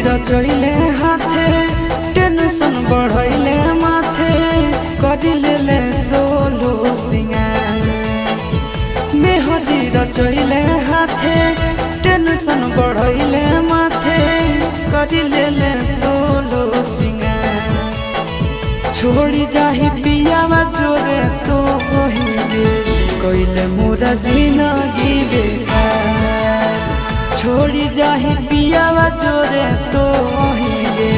रचैले हाथे टेंशन बढ़ैले माथे करिले सोलो सिंगार मेहदी रचैले हाथे टेंशन बढ़ैले माथे करिले सोलो सिंगार छोड़ी जाही पियावा जोरे तो होइगे कइले मोरा जिंदगी बेकार छोड़ी जाही पियावा जोरे तो होइगे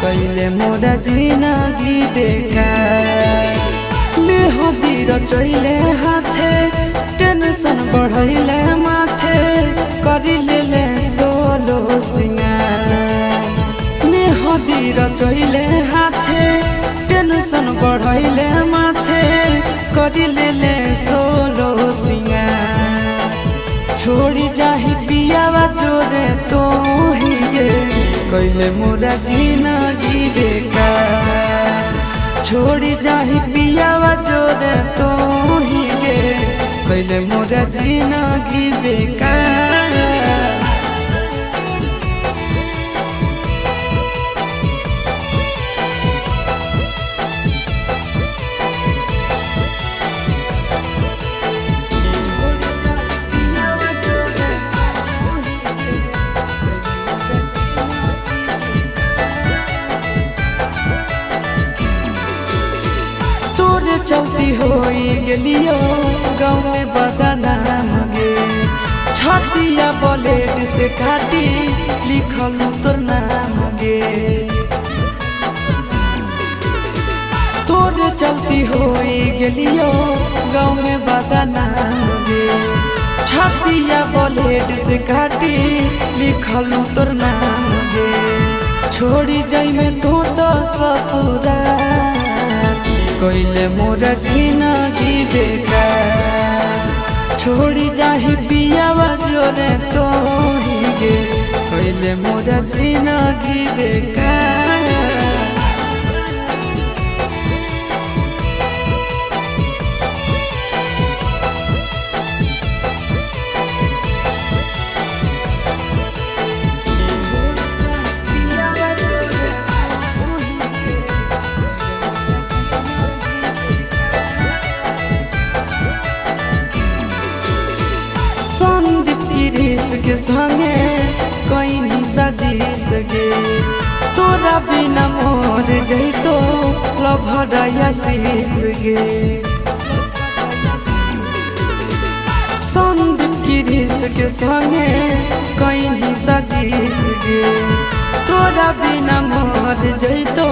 कइले मोरा जिंदगी बेकार मेहदी रचैले हाथे टेंशन बढ़ैले माथे करिले सोलो सिंगार मेहदी रचैले हाथे टेंशन बढ़ैले माथे करिले सोलो सिंगार छोड़ी जाही पियावा जोरे तो हिगे कइले मोरा जिंदगी बेकार छोड़ी जाही पियावा जोरे तो हिगे कइले मोरा जिंदगी बेकार चलती होई गेलियो गाँव में बदनाम गे छतिया ब्लेड से काटी लिखल तोर नाम गे तोरे चलती होई गेलियो गाँव में बदनाम गे छतिया ब्लेड से काटी लिखल तोर नाम गे छोड़ी जाई में तो ससुराल कइले मोरा जिंदगी बेकार छोड़ी जाही पियावा जोरे तो हिगे कइले मोरा जिंदगी बेकार के संगे कहीं सजीस गे तोरा बिना मोर जैतो लभरया शीस गे संदीप गिरीश के संगे कहीं सजीस गे तोरा बिना मोर जैतो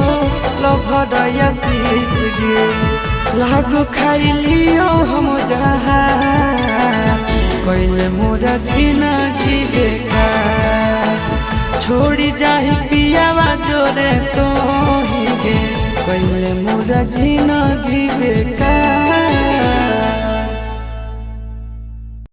लभरया शीस गे लागू खाई लियो हम जहाँ कइले मोरा जिंदगी बेकार छोड़ी जाही पियावा जोरे तो हिगे कइले मोरा जिंदगी बेकार।